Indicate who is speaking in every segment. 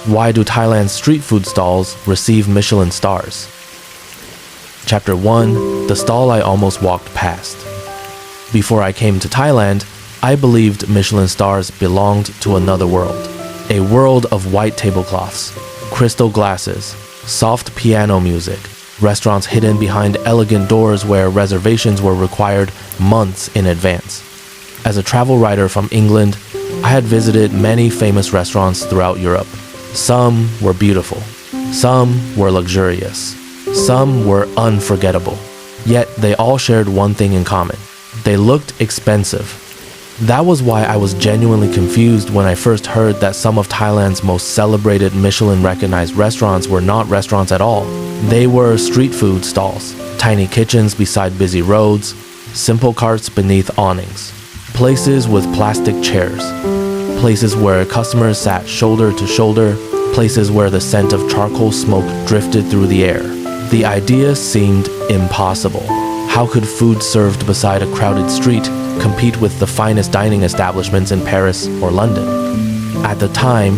Speaker 1: Why do Thailand's street food stalls receive Michelin stars? Chapter 1. The stall I almost walked past. Before I came to Thailand, I believed Michelin stars belonged to another world. A world of white tablecloths, crystal glasses, soft piano music, restaurants hidden behind elegant doors where reservations were required months in advance. As a travel writer from England, I had visited many famous restaurants throughout Europe. Some were beautiful, some were luxurious, some were unforgettable. Yet they all shared one thing in common. They looked expensive. That was why I was genuinely confused when I first heard that some of Thailand's most celebrated Michelin-recognized restaurants were not restaurants at all. They were street food stalls, tiny kitchens beside busy roads, simple carts beneath awnings, places with plastic chairs, places where customers sat shoulder to shoulder, places where the scent of charcoal smoke drifted through the air. The idea seemed impossible. How could food served beside a crowded street compete with the finest dining establishments in Paris or London? At the time,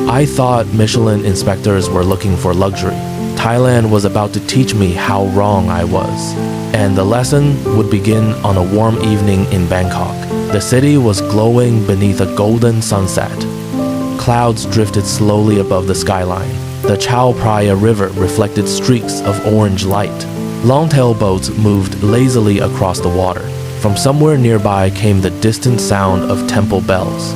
Speaker 1: I thought Michelin inspectors were looking for luxury. Thailand was about to teach me how wrong I was. And the lesson would begin on a warm evening in Bangkok. The city was glowing beneath a golden sunset. Clouds drifted slowly above the skyline. The Chao Phraya River reflected streaks of orange light. Long-tail boats moved lazily across the water. From somewhere nearby came the distant sound of temple bells.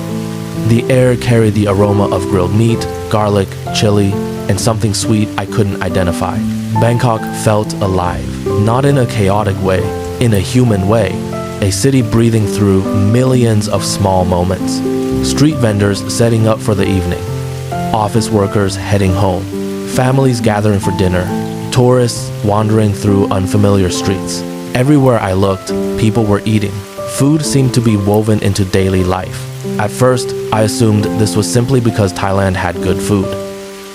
Speaker 1: The air carried the aroma of grilled meat, garlic, chili, and something sweet I couldn't identify. Bangkok felt alive, not in a chaotic way, in a human way. A city breathing through millions of small moments. Street vendors setting up for the evening. Office workers heading home. Families gathering for dinner. Tourists wandering through unfamiliar streets. Everywhere I looked, people were eating. Food seemed to be woven into daily life. At first, I assumed this was simply because Thailand had good food.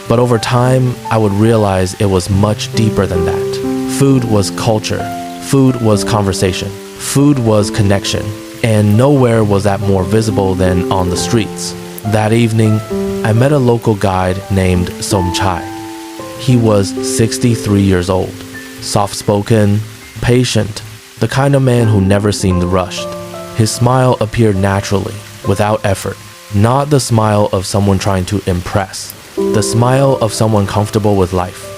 Speaker 1: But over time, I would realize it was much deeper than that. Food was culture. Food was conversation. Food was connection. And nowhere was that more visible than on the streets. That evening, I met a local guide named Somchai. He was 63 years old, soft-spoken, patient, the kind of man who never seemed rushed. His smile appeared naturally, without effort. Not the smile of someone trying to impress, the smile of someone comfortable with life.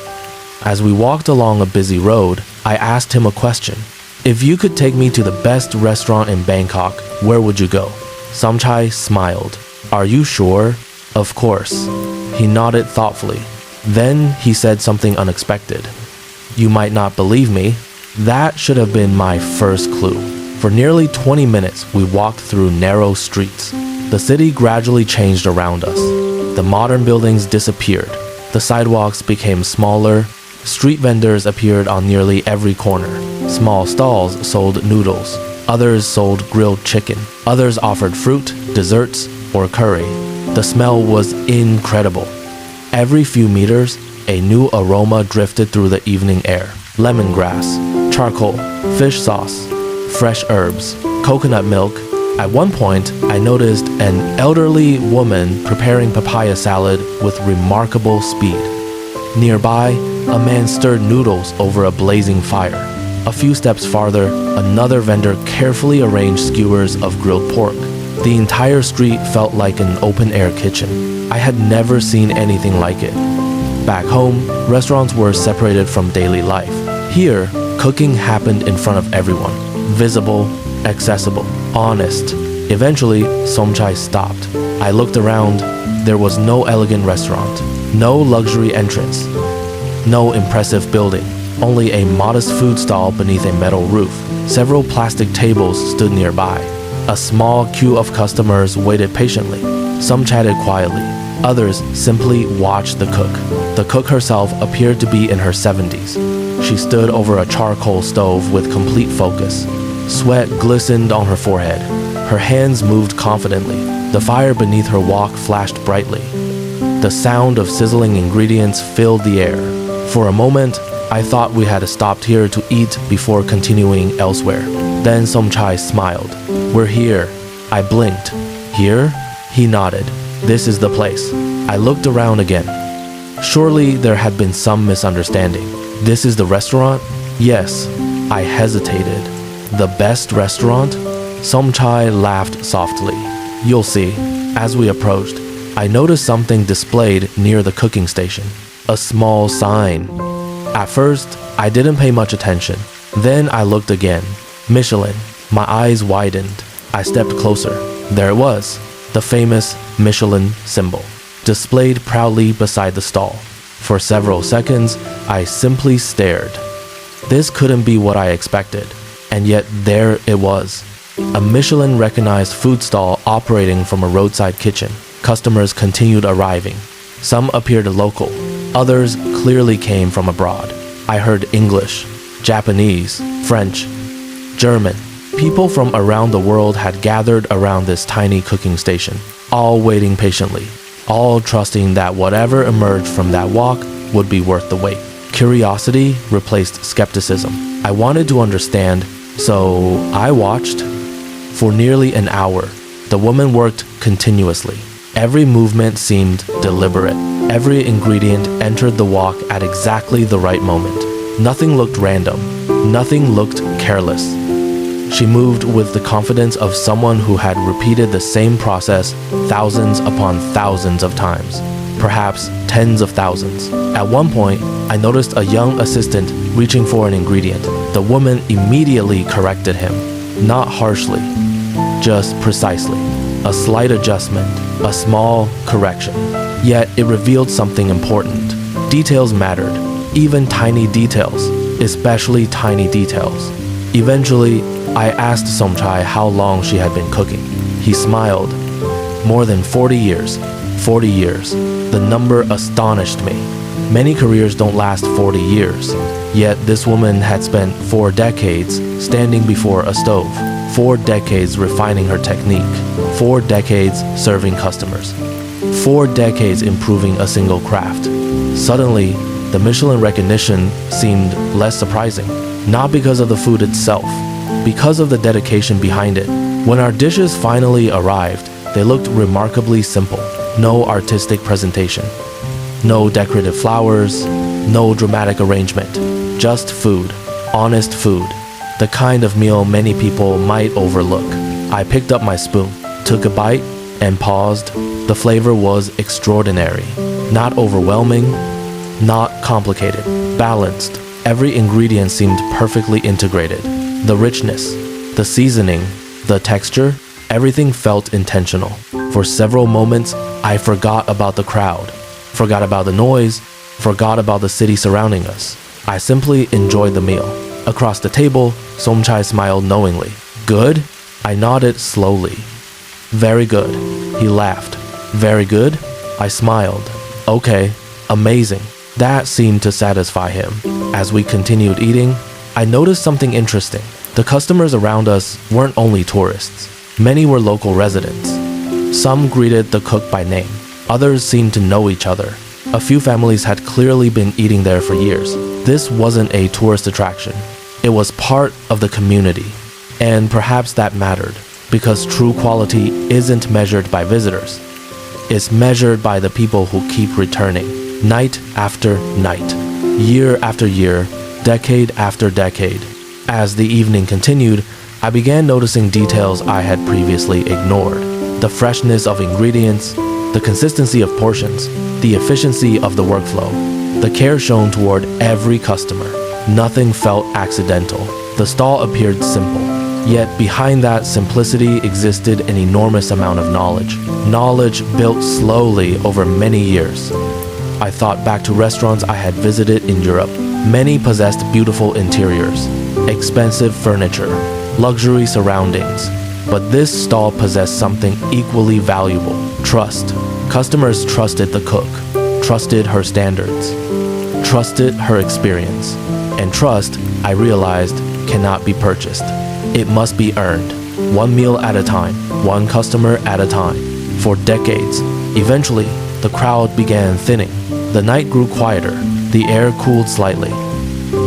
Speaker 1: As we walked along a busy road, I asked him a question. If you could take me to the best restaurant in Bangkok, where would you go? Somchai smiled. Are you sure? Of course. He nodded thoughtfully. Then he said something unexpected. You might not believe me. That should have been my first clue. For nearly 20 minutes, we walked through narrow streets. The city gradually changed around us. The modern buildings disappeared. The sidewalks became smaller. Street vendors appeared on nearly every corner. Small stalls sold noodles. Others sold grilled chicken. Others offered fruit, desserts, or curry. The smell was incredible. Every few meters, a new aroma drifted through the evening air. Lemongrass, charcoal, fish sauce, fresh herbs, coconut milk. At one point, I noticed an elderly woman preparing papaya salad with remarkable speed. Nearby, a man stirred noodles over a blazing fire. A few steps farther, another vendor carefully arranged skewers of grilled pork. The entire street felt like an open-air kitchen. I had never seen anything like it. Back home, restaurants were separated from daily life. Here, cooking happened in front of everyone. Visible, accessible, honest. Eventually, Somchai stopped. I looked around. There was no elegant restaurant, no luxury entrance, no impressive building, only a modest food stall beneath a metal roof. Several plastic tables stood nearby. A small queue of customers waited patiently. Some chatted quietly. Others simply watched the cook. The cook herself appeared to be in her 70s. She stood over a charcoal stove with complete focus. Sweat glistened on her forehead. Her hands moved confidently. The fire beneath her wok flashed brightly. The sound of sizzling ingredients filled the air. For a moment, I thought we had stopped here to eat before continuing elsewhere. Then Somchai smiled. We're here. I blinked. Here? He nodded. This is the place. I looked around again. Surely there had been some misunderstanding. This is the restaurant? Yes. I hesitated. The best restaurant? Somchai laughed softly. You'll see. As we approached, I noticed something displayed near the cooking station. A small sign. At first, I didn't pay much attention. Then I looked again. Michelin. My eyes widened. I stepped closer. There it was. The famous Michelin symbol, displayed proudly beside the stall. For several seconds, I simply stared. This couldn't be what I expected, and yet there it was. A Michelin-recognized food stall operating from a roadside kitchen. Customers continued arriving. Some appeared local. Others clearly came from abroad. I heard English, Japanese, French, German. People from around the world had gathered around this tiny cooking station, all waiting patiently, all trusting that whatever emerged from that wok would be worth the wait. Curiosity replaced skepticism. I wanted to understand, so I watched. For nearly an hour, the woman worked continuously. Every movement seemed deliberate. Every ingredient entered the wok at exactly the right moment. Nothing looked random. Nothing looked careless. She moved with the confidence of someone who had repeated the same process thousands upon thousands of times, perhaps tens of thousands. At one point, I noticed a young assistant reaching for an ingredient. The woman immediately corrected him, not harshly, just precisely. A slight adjustment, a small correction. Yet it revealed something important. Details mattered, even tiny details, especially tiny details. Eventually, I asked Somchai how long she had been cooking. He smiled. More than 40 years. 40 years. The number astonished me. Many careers don't last 40 years. Yet this woman had spent 4 decades standing before a stove. 4 decades refining her technique. 4 decades serving customers. 4 decades improving a single craft. Suddenly, the Michelin recognition seemed less surprising. Not because of the food itself, because of the dedication behind it. When our dishes finally arrived, they looked remarkably simple. No artistic presentation, no decorative flowers, no dramatic arrangement. Just food, honest food, the kind of meal many people might overlook. I picked up my spoon, took a bite, and paused. The flavor was extraordinary. Not overwhelming, not complicated, balanced. Every ingredient seemed perfectly integrated. The richness, the seasoning, the texture, everything felt intentional. For several moments, I forgot about the crowd, forgot about the noise, forgot about the city surrounding us. I simply enjoyed the meal. Across the table, Somchai smiled knowingly. Good? I nodded slowly. Very good. He laughed. Very good? I smiled. Okay, amazing. That seemed to satisfy him. As we continued eating, I noticed something interesting. The customers around us weren't only tourists. Many were local residents. Some greeted the cook by name. Others seemed to know each other. A few families had clearly been eating there for years. This wasn't a tourist attraction. It was part of the community. And perhaps that mattered, because true quality isn't measured by visitors. It's measured by the people who keep returning, night after night, year after year, decade after decade. As the evening continued, I began noticing details I had previously ignored. The freshness of ingredients, the consistency of portions, the efficiency of the workflow, the care shown toward every customer. Nothing felt accidental. The stall appeared simple. Yet behind that simplicity existed an enormous amount of knowledge. Knowledge built slowly over many years. I thought back to restaurants I had visited in Europe. Many possessed beautiful interiors, expensive furniture, luxury surroundings. But this stall possessed something equally valuable: trust. Customers trusted the cook, trusted her standards, trusted her experience. And trust, I realized, cannot be purchased. It must be earned, one meal at a time, one customer at a time, for decades. Eventually, the crowd began thinning. The night grew quieter. The air cooled slightly.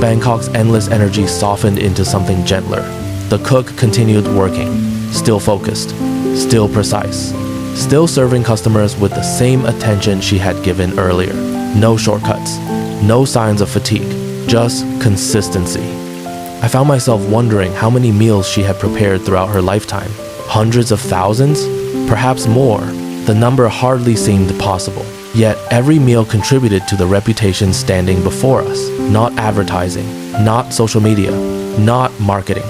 Speaker 1: Bangkok's endless energy softened into something gentler. The cook continued working, still focused, still precise, still serving customers with the same attention she had given earlier. No shortcuts, no signs of fatigue, just consistency. I found myself wondering how many meals she had prepared throughout her lifetime. Hundreds of thousands? Perhaps more. The number hardly seemed possible. Yet every meal contributed to the reputation standing before us. Not advertising, not social media, not marketing.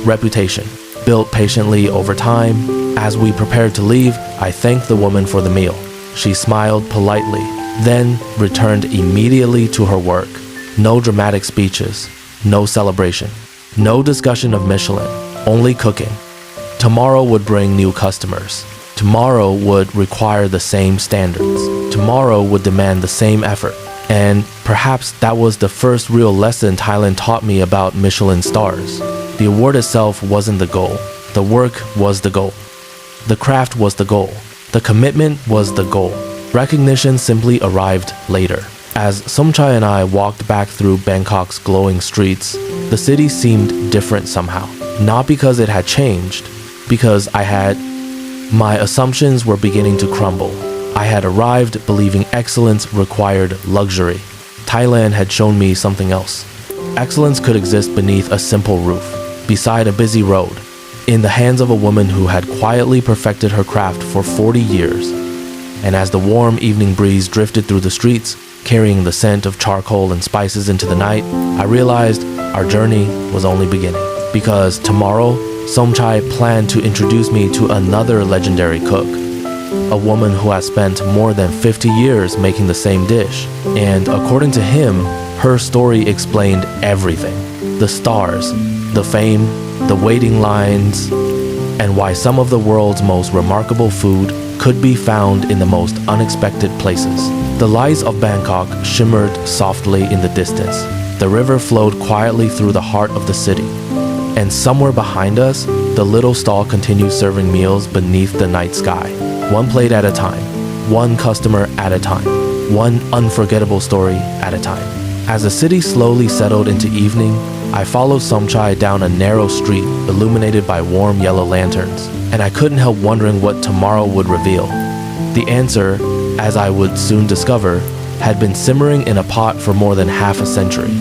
Speaker 1: Reputation, built patiently over time. As we prepared to leave, I thanked the woman for the meal. She smiled politely, then returned immediately to her work. No dramatic speeches, no celebration, no discussion of Michelin, only cooking. Tomorrow would bring new customers. Tomorrow would require the same standards. Tomorrow would demand the same effort. And perhaps that was the first real lesson Thailand taught me about Michelin stars. The award itself wasn't the goal. The work was the goal. The craft was the goal. The commitment was the goal. Recognition simply arrived later. As Somchai and I walked back through Bangkok's glowing streets, the city seemed different somehow. Not because it had changed, because my assumptions were beginning to crumble. I had arrived believing excellence required luxury. Thailand had shown me something else. Excellence could exist beneath a simple roof, beside a busy road, in the hands of a woman who had quietly perfected her craft for 40 years. And as the warm evening breeze drifted through the streets, carrying the scent of charcoal and spices into the night, I realized our journey was only beginning. Because tomorrow, Somchai planned to introduce me to another legendary cook, a woman who has spent more than 50 years making the same dish. And according to him, her story explained everything. The stars, the fame, the waiting lines, and why some of the world's most remarkable food could be found in the most unexpected places. The lights of Bangkok shimmered softly in the distance. The river flowed quietly through the heart of the city. And somewhere behind us, the little stall continued serving meals beneath the night sky. One plate at a time, one customer at a time, one unforgettable story at a time. As the city slowly settled into evening, I followed Somchai down a narrow street illuminated by warm yellow lanterns, and I couldn't help wondering what tomorrow would reveal. The answer, as I would soon discover, had been simmering in a pot for more than half a century.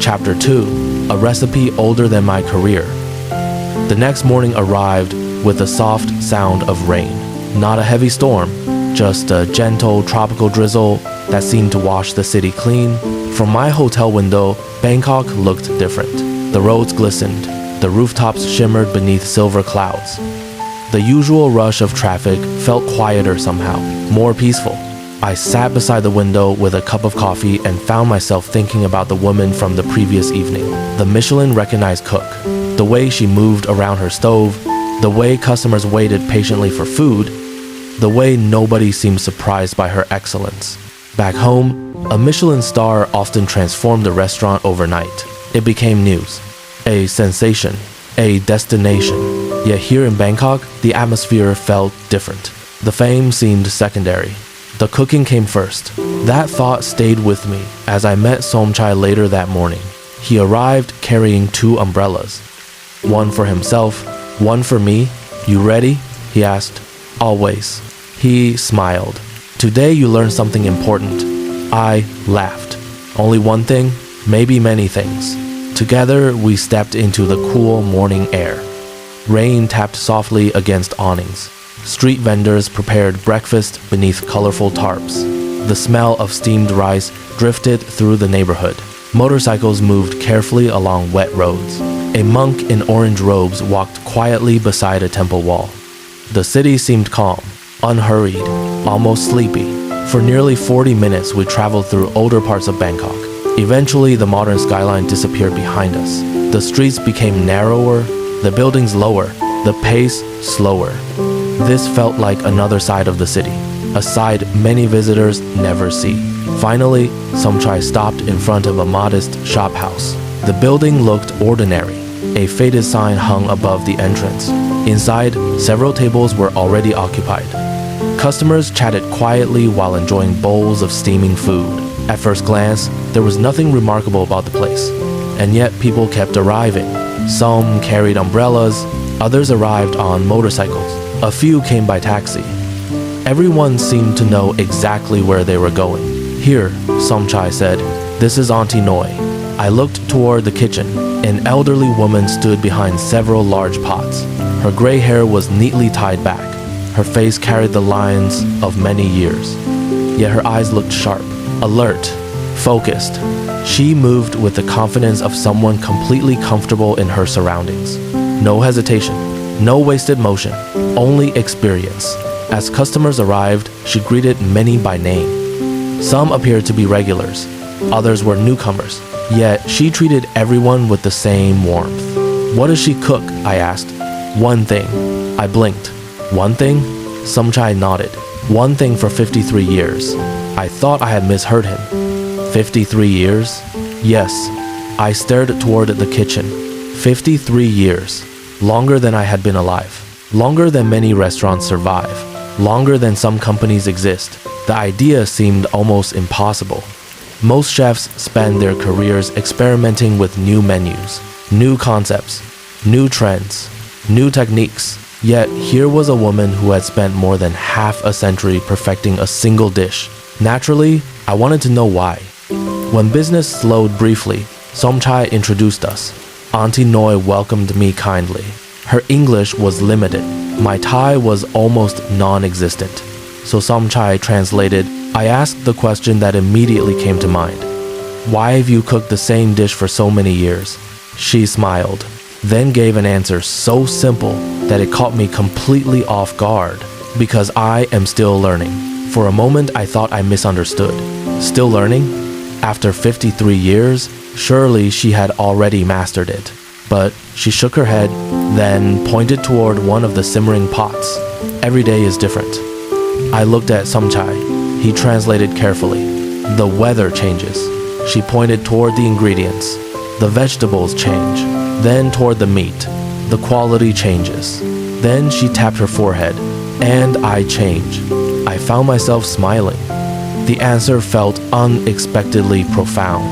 Speaker 1: Chapter 2. A recipe older than my career. The next morning arrived with a soft sound of rain. Not a heavy storm, just a gentle tropical drizzle that seemed to wash the city clean. From my hotel window, Bangkok looked different. The roads glistened. The rooftops shimmered beneath silver clouds. The usual rush of traffic felt quieter somehow, more peaceful. I sat beside the window with a cup of coffee and found myself thinking about the woman from the previous evening. The Michelin-recognized cook. The way she moved around her stove. The way customers waited patiently for food. The way nobody seemed surprised by her excellence. Back home, a Michelin star often transformed a restaurant overnight. It became news, a sensation, a destination. Yet here in Bangkok, the atmosphere felt different. The fame seemed secondary. The cooking came first. That thought stayed with me as I met Somchai later that morning. He arrived carrying 2 umbrellas. One for himself, one for me. You ready? He asked. Always. He smiled. Today you learned something important. I laughed. Only one thing? Maybe many things. Together we stepped into the cool morning air. Rain tapped softly against awnings. Street vendors prepared breakfast beneath colorful tarps. The smell of steamed rice drifted through the neighborhood. Motorcycles moved carefully along wet roads. A monk in orange robes walked quietly beside a temple wall. The city seemed calm, unhurried, almost sleepy. For nearly 40 minutes we traveled through older parts of Bangkok. Eventually the modern skyline disappeared behind us. The streets became narrower, the buildings lower, the pace slower. This felt like another side of the city, a side many visitors never see. Finally, Somchai stopped in front of a modest shop house. The building looked ordinary. A faded sign hung above the entrance. Inside, several tables were already occupied. Customers chatted quietly while enjoying bowls of steaming food. At first glance, there was nothing remarkable about the place. And yet people kept arriving. Some carried umbrellas, others arrived on motorcycles. A few came by taxi. Everyone seemed to know exactly where they were going. "Here," Somchai said. "This is Auntie Noi." I looked toward the kitchen. An elderly woman stood behind several large pots. Her gray hair was neatly tied back. Her face carried the lines of many years. Yet her eyes looked sharp, alert, focused. She moved with the confidence of someone completely comfortable in her surroundings. No hesitation, no wasted motion, only experience. As customers arrived, she greeted many by name. Some appeared to be regulars, others were newcomers, yet she treated everyone with the same warmth. "What does she cook?" I asked. "One thing." I blinked. "One thing?" Somchai nodded. "One thing for 53 years. I thought I had misheard him. 53 years? Yes. I stared toward the kitchen. 53 years. Longer than I had been alive. Longer than many restaurants survive. Longer than some companies exist. The idea seemed almost impossible. Most chefs spend their careers experimenting with new menus, new concepts, new trends, new techniques. Yet here was a woman who had spent more than half a century perfecting a single dish. Naturally, I wanted to know why. When business slowed briefly, Somchai introduced us. Auntie Noi welcomed me kindly. Her English was limited. My Thai was almost non-existent. So Somchai translated. I asked the question that immediately came to mind. "Why have you cooked the same dish for so many years?" She smiled, then gave an answer so simple that it caught me completely off guard, because I am still learning. For a moment, I thought I misunderstood. Still learning? After 53 years, surely she had already mastered it. But she shook her head, then pointed toward one of the simmering pots. "Every day is different." I looked at Somchai. He translated carefully. "The weather changes." She pointed toward the ingredients. "The vegetables change." Then toward the meat. "The quality changes." Then she tapped her forehead. "And I change." I found myself smiling. The answer felt unexpectedly profound.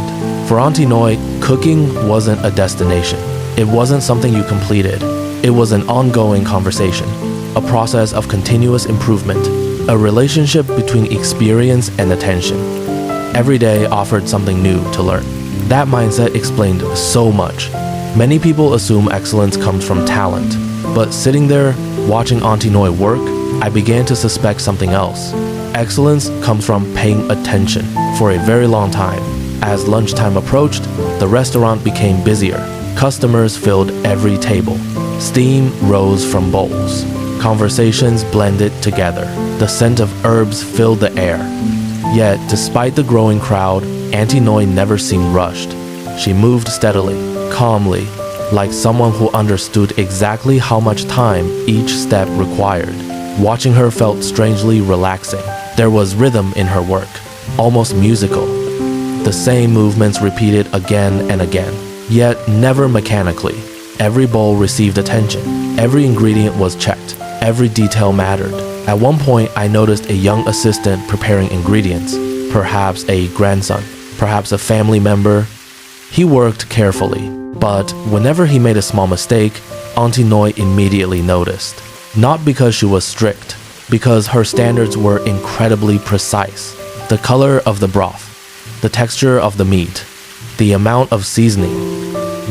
Speaker 1: For Auntie Noi, cooking wasn't a destination. It wasn't something you completed. It was an ongoing conversation, a process of continuous improvement, a relationship between experience and attention. Every day offered something new to learn. That mindset explained so much. Many people assume excellence comes from talent, but sitting there watching Auntie Noi work, I began to suspect something else. Excellence comes from paying attention for a very long time. As lunchtime approached, the restaurant became busier. Customers filled every table. Steam rose from bowls. Conversations blended together. The scent of herbs filled the air. Yet, despite the growing crowd, Auntie Noi never seemed rushed. She moved steadily, calmly, like someone who understood exactly how much time each step required. Watching her felt strangely relaxing. There was rhythm in her work, almost musical. The same movements repeated again and again, yet never mechanically. Every bowl received attention. Every ingredient was checked. Every detail mattered. At one point, I noticed a young assistant preparing ingredients, perhaps a grandson, perhaps a family member. He worked carefully, but whenever he made a small mistake, Auntie Noi immediately noticed. Not because she was strict, because her standards were incredibly precise. The color of the broth, the texture of the meat, the amount of seasoning.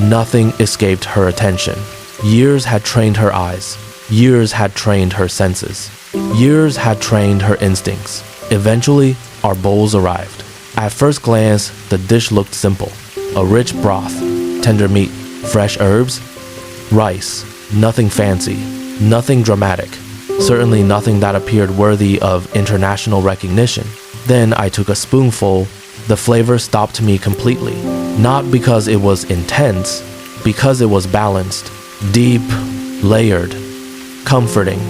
Speaker 1: Nothing escaped her attention. Years had trained her eyes. Years had trained her senses. Years had trained her instincts. Eventually, our bowls arrived. At first glance, the dish looked simple. A rich broth, tender meat, fresh herbs, rice, nothing fancy, nothing dramatic, certainly nothing that appeared worthy of international recognition. Then I took a spoonful. The flavor stopped me completely. Not because it was intense, because it was balanced, deep, layered, comforting.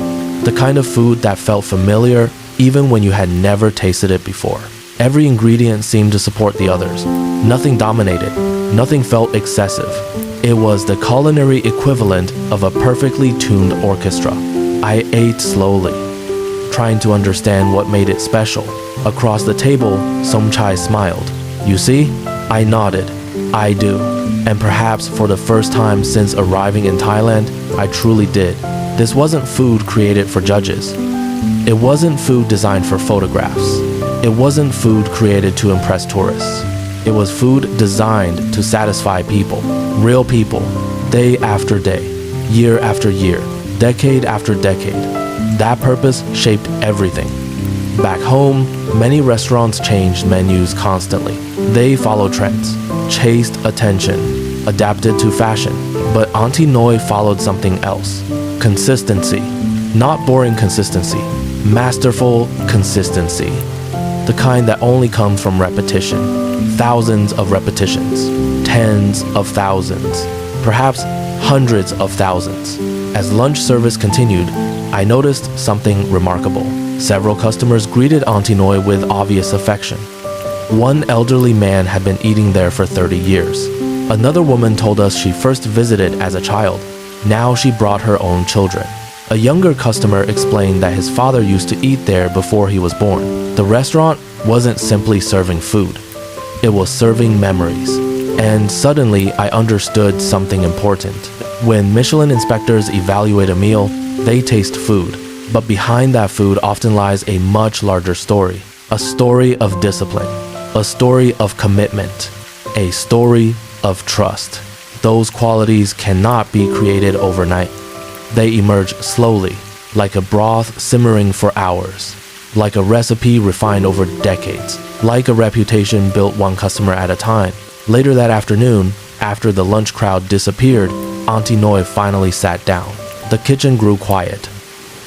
Speaker 1: The kind of food that felt familiar even when you had never tasted it before. Every ingredient seemed to support the others. Nothing dominated. Nothing felt excessive. It was the culinary equivalent of a perfectly tuned orchestra. I ate slowly, trying to understand what made it special. Across the table, Somchai smiled. "You see?" I nodded. "I do." And perhaps for the first time since arriving in Thailand, I truly did. This wasn't food created for judges. It wasn't food designed for photographs. It wasn't food created to impress tourists. It was food designed to satisfy people, real people, day after day, year after year, decade after decade. That purpose shaped everything. Back home, many restaurants changed menus constantly. They followed trends, chased attention, adapted to fashion. But Auntie Noi followed something else. Consistency. Not boring consistency. Masterful consistency. The kind that only comes from repetition. Thousands of repetitions. Tens of thousands. Perhaps hundreds of thousands. As lunch service continued, I noticed something remarkable. Several customers greeted Auntie Noi with obvious affection. One elderly man had been eating there for 30 years. Another woman told us she first visited as a child. Now she brought her own children. A younger customer explained that his father used to eat there before he was born. The restaurant wasn't simply serving food. It was serving memories. And suddenly I understood something important. When Michelin inspectors evaluate a meal, they taste food. But behind that food often lies a much larger story. A story of discipline. A story of commitment. A story of trust. Those qualities cannot be created overnight. They emerge slowly, like a broth simmering for hours, like a recipe refined over decades, like a reputation built one customer at a time. Later that afternoon, after the lunch crowd disappeared, Auntie Noi finally sat down. The kitchen grew quiet.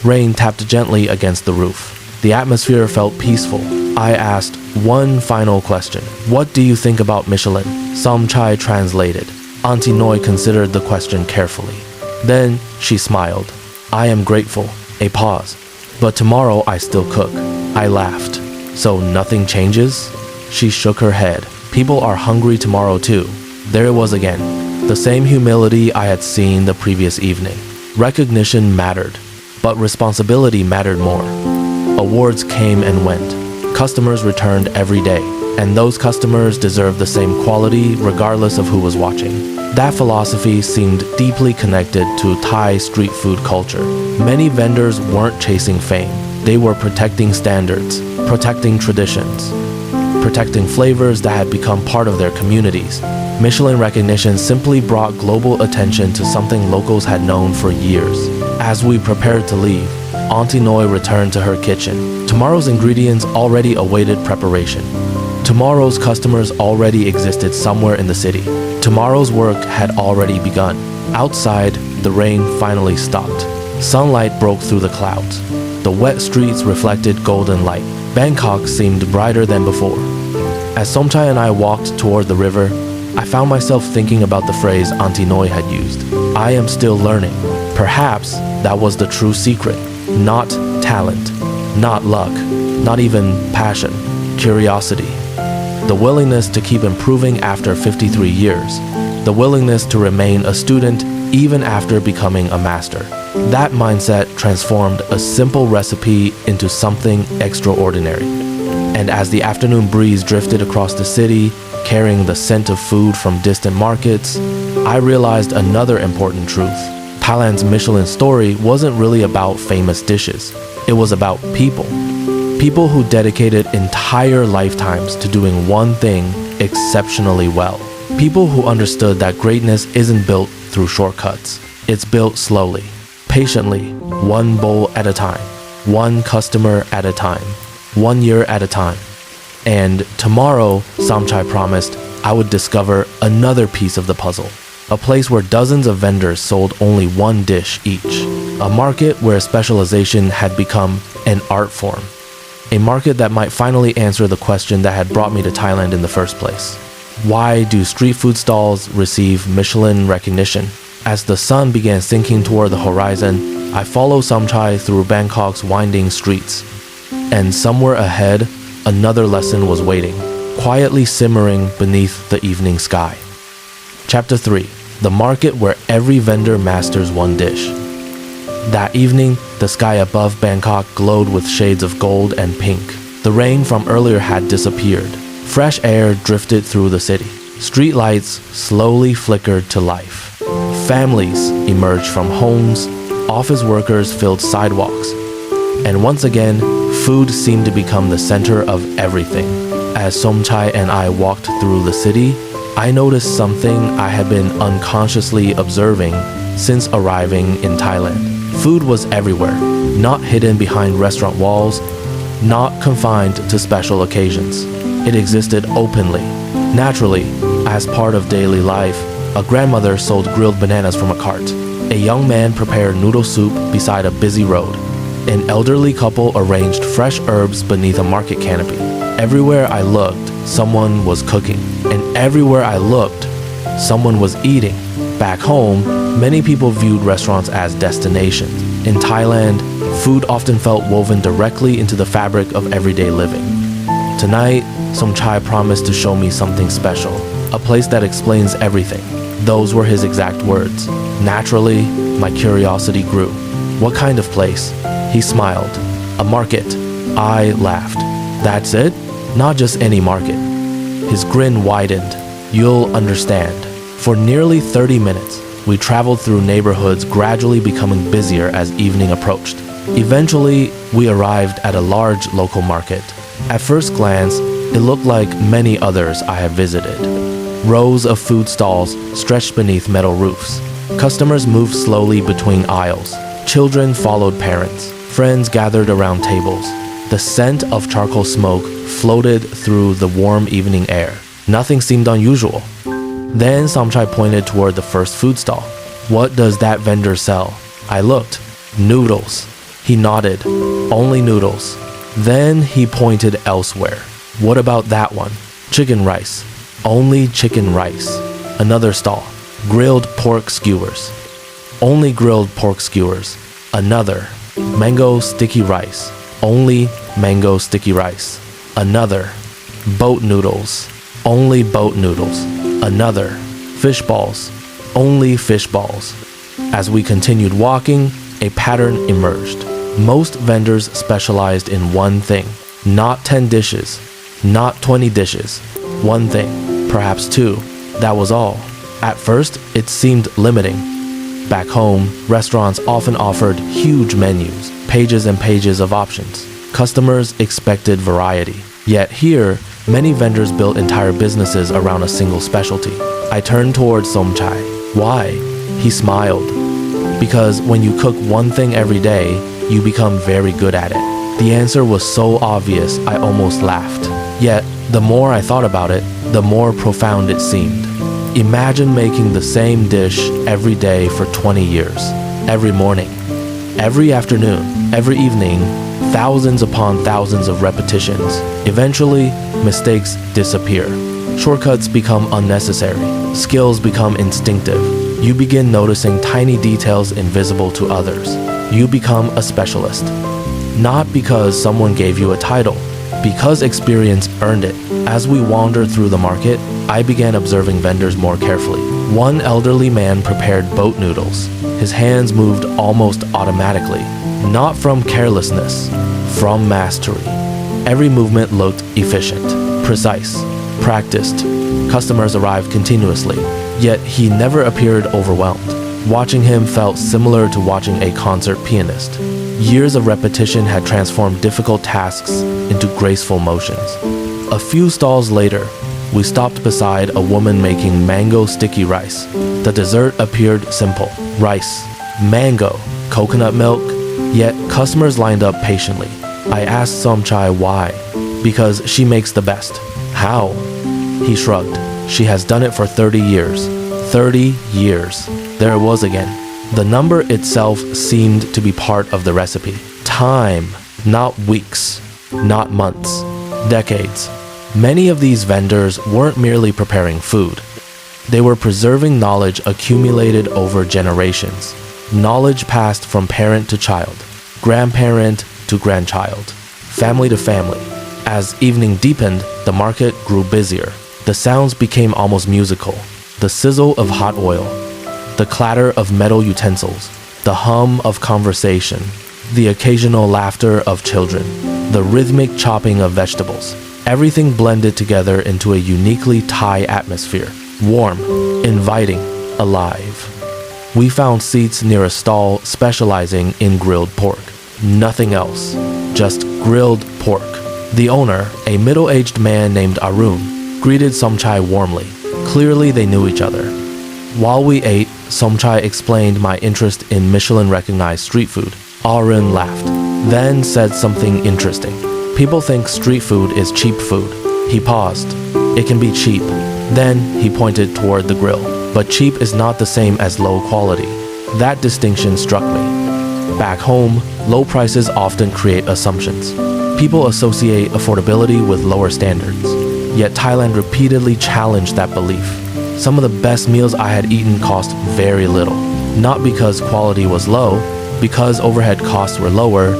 Speaker 1: Rain tapped gently against the roof. The atmosphere felt peaceful. I asked one final question. What do you think about Michelin? Somchai translated. Auntie Noi considered the question carefully. Then she smiled. I am grateful. A pause. But tomorrow I still cook. I laughed. So nothing changes? She shook her head. People are hungry tomorrow too. There it was again. The same humility I had seen the previous evening. Recognition mattered, but responsibility mattered more. Awards came and went. Customers returned every day, and those customers deserved the same quality regardless of who was watching. That philosophy seemed deeply connected to Thai street food culture. Many vendors weren't chasing fame. They were protecting standards, protecting traditions, protecting flavors that had become part of their communities. Michelin recognition simply brought global attention to something locals had known for years. As we prepared to leave, Auntie Noi returned to her kitchen. Tomorrow's ingredients already awaited preparation. Tomorrow's customers already existed somewhere in the city. Tomorrow's work had already begun. Outside, the rain finally stopped. Sunlight broke through the clouds. The wet streets reflected golden light. Bangkok seemed brighter than before. As Somchai and I walked toward the river, I found myself thinking about the phrase Auntie Noi had used. I am still learning. Perhaps that was the true secret. Not talent, not luck, not even passion, curiosity. The willingness to keep improving after 53 years. The willingness to remain a student even after becoming a master. That mindset transformed a simple recipe into something extraordinary. And as the afternoon breeze drifted across the city, carrying the scent of food from distant markets, I realized another important truth. Thailand's Michelin story wasn't really about famous dishes. It was about people. People who dedicated entire lifetimes to doing one thing exceptionally well. People who understood that greatness isn't built through shortcuts. It's built slowly, patiently, one bowl at a time, one customer at a time, 1 year at a time. And tomorrow, Somchai promised, I would discover another piece of the puzzle. A place where dozens of vendors sold only one dish each. A market where specialization had become an art form. A market that might finally answer the question that had brought me to Thailand in the first place. Why do street food stalls receive Michelin recognition? As the sun began sinking toward the horizon, I followed Somchai through Bangkok's winding streets. And somewhere ahead, another lesson was waiting, quietly simmering beneath the evening sky. Chapter 3. The market where every vendor masters one dish. That evening, the sky above Bangkok glowed with shades of gold and pink. The rain from earlier had disappeared. Fresh air drifted through the city. Street lights slowly flickered to life. Families emerged from homes, office workers filled sidewalks. And once again, food seemed to become the center of everything. As Somchai and I walked through the city, I noticed something I had been unconsciously observing since arriving in Thailand. Food was everywhere, not hidden behind restaurant walls, not confined to special occasions. It existed openly, naturally, as part of daily life. A grandmother sold grilled bananas from a cart. A young man prepared noodle soup beside a busy road. An elderly couple arranged fresh herbs beneath a market canopy. Everywhere I looked, someone was cooking. And everywhere I looked, someone was eating. Back home, many people viewed restaurants as destinations. In Thailand, food often felt woven directly into the fabric of everyday living. Tonight, Somchai promised to show me something special, a place that explains everything. Those were his exact words. Naturally, my curiosity grew. What kind of place? He smiled. A market. I laughed. That's it? Not just any market. His grin widened. You'll understand. For nearly 30 minutes, we traveled through neighborhoods gradually becoming busier as evening approached. Eventually, we arrived at a large local market. At first glance, it looked like many others I have visited. Rows of food stalls stretched beneath metal roofs. Customers moved slowly between aisles. Children followed parents. Friends gathered around tables. The scent of charcoal smoke floated through the warm evening air. Nothing seemed unusual. Then Somchai pointed toward the first food stall. What does that vendor sell? I looked. Noodles. He nodded. Only noodles. Then he pointed elsewhere. What about that one? Chicken rice. Only chicken rice. Another stall. Grilled pork skewers. Only grilled pork skewers. Another. Mango sticky rice. Only mango sticky rice. Another. Boat noodles. Only boat noodles. Another. Fish balls. Only fish balls. As we continued walking, a pattern emerged. Most vendors specialized in one thing. Not 10 dishes. Not 20 dishes. One thing. Perhaps two. That was all. At first, it seemed limiting. Back home, restaurants often offered huge menus, pages and pages of options. Customers expected variety. Yet here, many vendors built entire businesses around a single specialty. I turned towards Somchai. Why? He smiled. Because when you cook one thing every day, you become very good at it. The answer was so obvious, I almost laughed. Yet, the more I thought about it, the more profound it seemed. Imagine making the same dish every day for 20 years. Every morning, every afternoon, every evening, thousands upon thousands of repetitions. Eventually, mistakes disappear. Shortcuts become unnecessary. Skills become instinctive. You begin noticing tiny details invisible to others. You become a specialist. Not because someone gave you a title, because experience earned it. As we wandered through the market, I began observing vendors more carefully. One elderly man prepared boat noodles. His hands moved almost automatically, not from carelessness, from mastery. Every movement looked efficient, precise, practiced. Customers arrived continuously, yet he never appeared overwhelmed. Watching him felt similar to watching a concert pianist. Years of repetition had transformed difficult tasks into graceful motions. A few stalls later, we stopped beside a woman making mango sticky rice. The dessert appeared simple. Rice, mango, coconut milk, yet customers lined up patiently. I asked Somchai why. Because she makes the best. How? He shrugged. She has done it for 30 years. 30 years. There it was again. The number itself seemed to be part of the recipe. Time, not weeks, not months, decades. Many of these vendors weren't merely preparing food. They were preserving knowledge accumulated over generations. Knowledge passed from parent to child, grandparent to grandchild, family to family. As evening deepened, the market grew busier. The sounds became almost musical. The sizzle of hot oil, the clatter of metal utensils, the hum of conversation, the occasional laughter of children, the rhythmic chopping of vegetables. Everything blended together into a uniquely Thai atmosphere, warm, inviting, alive. We found seats near a stall specializing in grilled pork. Nothing else, just grilled pork. The owner, a middle-aged man named Arun, greeted Somchai warmly. Clearly they knew each other. While we ate, Somchai explained my interest in Michelin-recognized street food. Arun laughed, then said something interesting. People think street food is cheap food. He paused. It can be cheap. Then he pointed toward the grill. But cheap is not the same as low quality. That distinction struck me. Back home, low prices often create assumptions. People associate affordability with lower standards. Yet Thailand repeatedly challenged that belief. Some of the best meals I had eaten cost very little. Not because quality was low, because overhead costs were lower,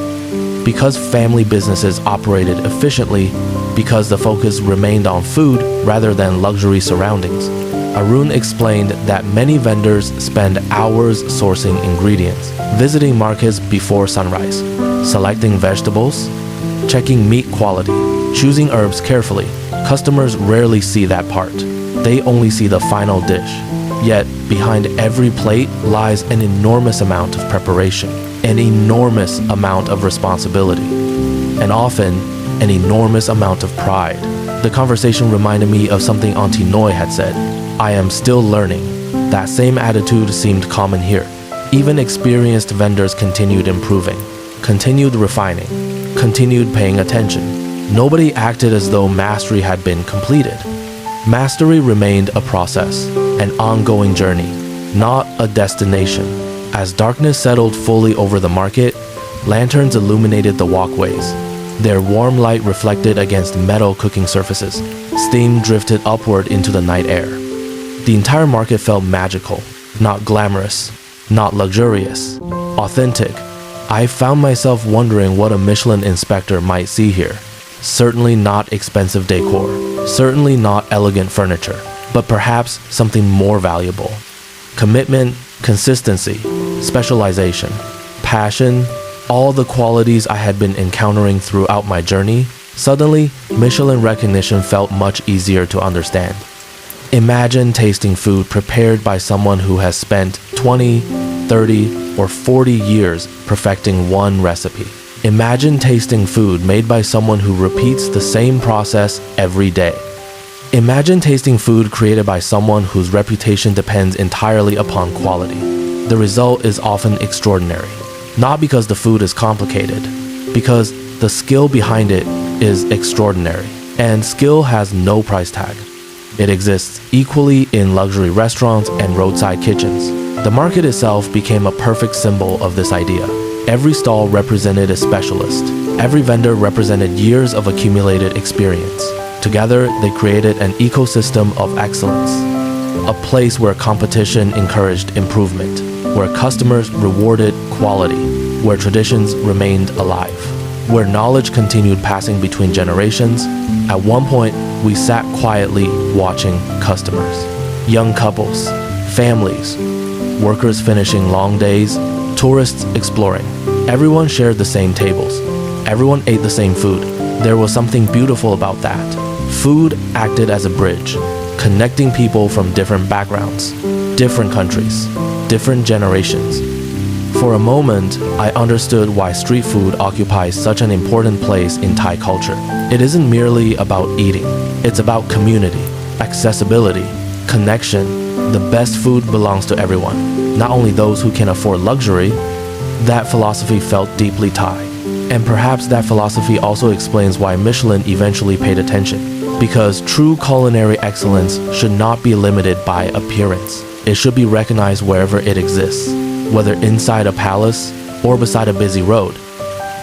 Speaker 1: because family businesses operated efficiently, because the focus remained on food rather than luxury surroundings. Arun explained that many vendors spend hours sourcing ingredients, visiting markets before sunrise, selecting vegetables, checking meat quality, choosing herbs carefully. Customers rarely see that part. They only see the final dish. Yet, behind every plate lies an enormous amount of preparation, an enormous amount of responsibility, and often an enormous amount of pride. The conversation reminded me of something Auntie Noi had said. I am still learning. That same attitude seemed common here. Even experienced vendors continued improving, continued refining, continued paying attention. Nobody acted as though mastery had been completed. Mastery remained a process, an ongoing journey, not a destination. As darkness settled fully over the market, lanterns illuminated the walkways. Their warm light reflected against metal cooking surfaces. Steam drifted upward into the night air. The entire market felt magical, not glamorous, not luxurious, authentic. I found myself wondering what a Michelin inspector might see here. Certainly not expensive decor, certainly not elegant furniture, but perhaps something more valuable. Commitment, consistency, specialization, passion, all the qualities I had been encountering throughout my journey. Suddenly, Michelin recognition felt much easier to understand. Imagine tasting food prepared by someone who has spent 20, 30, or 40 years perfecting one recipe. Imagine tasting food made by someone who repeats the same process every day. Imagine tasting food created by someone whose reputation depends entirely upon quality. The result is often extraordinary, not because the food is complicated, because the skill behind it is extraordinary, and skill has no price tag. It exists equally in luxury restaurants and roadside kitchens. The market itself became a perfect symbol of this idea. Every stall represented a specialist. Every vendor represented years of accumulated experience. Together, they created an ecosystem of excellence. A place where competition encouraged improvement, where customers rewarded quality, where traditions remained alive, where knowledge continued passing between generations. At one point, we sat quietly watching customers. Young couples, families, workers finishing long days, tourists exploring. Everyone shared the same tables. Everyone ate the same food. There was something beautiful about that. Food acted as a bridge, connecting people from different backgrounds, different countries, different generations. For a moment, I understood why street food occupies such an important place in Thai culture. It isn't merely about eating. It's about community, accessibility, connection. The best food belongs to everyone, not only those who can afford luxury. That philosophy felt deeply Thai. And perhaps that philosophy also explains why Michelin eventually paid attention. Because true culinary excellence should not be limited by appearance. It should be recognized wherever it exists, whether inside a palace or beside a busy road.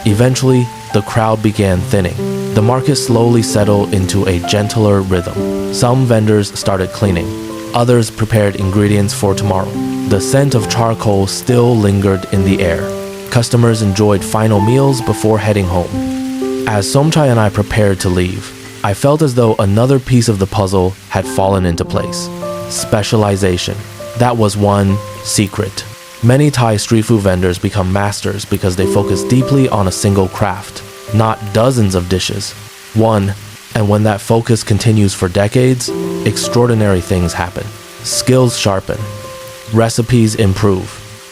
Speaker 1: Eventually, the crowd began thinning. The market slowly settled into a gentler rhythm. Some vendors started cleaning. Others prepared ingredients for tomorrow. The scent of charcoal still lingered in the air. Customers enjoyed final meals before heading home. As Somchai and I prepared to leave, I felt as though another piece of the puzzle had fallen into place. Specialization. That was one secret. Many Thai street food vendors become masters because they focus deeply on a single craft, not dozens of dishes. One, and when that focus continues for decades, extraordinary things happen. Skills sharpen, Recipes improve.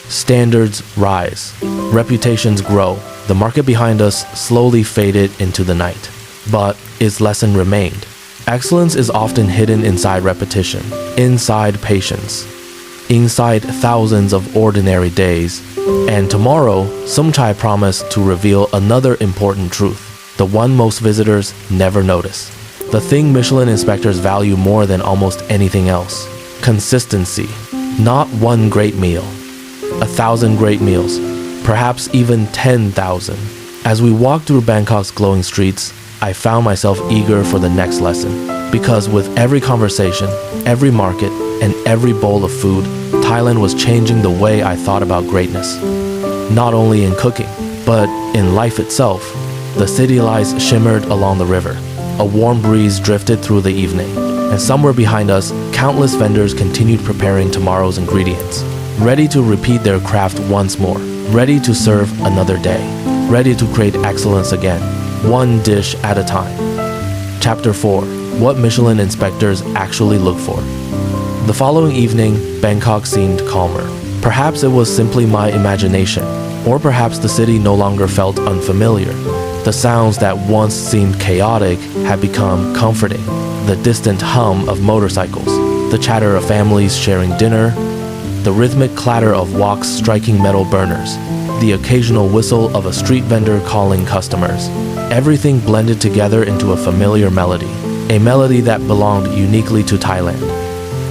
Speaker 1: Standards rise. Reputations grow. The market behind us slowly faded into the night. But its lesson remained. Excellence is often hidden inside repetition, inside patience, inside thousands of ordinary days. And tomorrow, Somchai promised to reveal another important truth, the one most visitors never notice. The thing Michelin inspectors value more than almost anything else. Consistency. Not one great meal. 1,000 great meals. Perhaps even 10,000. As we walked through Bangkok's glowing streets, I found myself eager for the next lesson. Because with every conversation, every market, and every bowl of food, Thailand was changing the way I thought about greatness. Not only in cooking, but in life itself. The city lights shimmered along the river. A warm breeze drifted through the evening, and somewhere behind us, countless vendors continued preparing tomorrow's ingredients, ready to repeat their craft once more, ready to serve another day, ready to create excellence again, one dish at a time. Chapter 4. What Michelin inspectors actually look for. The following evening, Bangkok seemed calmer. Perhaps it was simply my imagination, or perhaps the city no longer felt unfamiliar. The sounds that once seemed chaotic had become comforting. The distant hum of motorcycles, the chatter of families sharing dinner, the rhythmic clatter of woks striking metal burners, the occasional whistle of a street vendor calling customers. Everything blended together into a familiar melody, a melody that belonged uniquely to Thailand.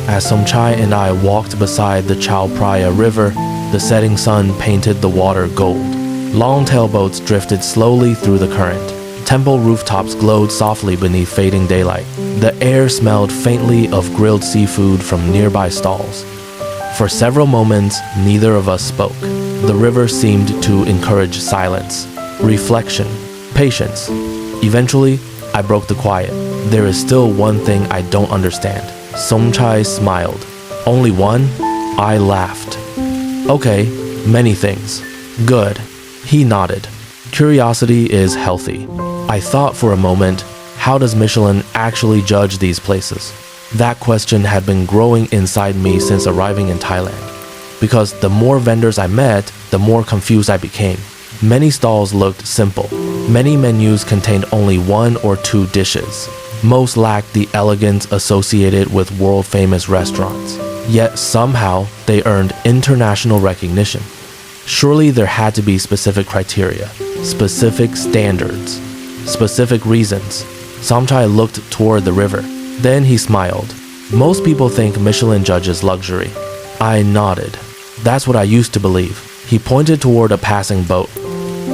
Speaker 1: As Somchai and I walked beside the Chao Phraya River, the setting sun painted the water gold. Long tailboats drifted slowly through the current. Temple rooftops glowed softly beneath fading daylight. The air smelled faintly of grilled seafood from nearby stalls. For several moments, neither of us spoke. The river seemed to encourage silence, reflection, patience. Eventually, I broke the quiet. There is still one thing I don't understand. Somchai smiled. Only one? I laughed. Okay, many things. Good. He nodded. Curiosity is healthy. I thought for a moment, how does Michelin actually judge these places? That question had been growing inside me since arriving in Thailand. Because the more vendors I met, the more confused I became. Many stalls looked simple. Many menus contained only one or two dishes. Most lacked the elegance associated with world-famous restaurants. Yet somehow, they earned international recognition. Surely there had to be specific criteria, specific standards, specific reasons. Somchai looked toward the river. Then he smiled. Most people think Michelin judges luxury. I nodded. That's what I used to believe. He pointed toward a passing boat.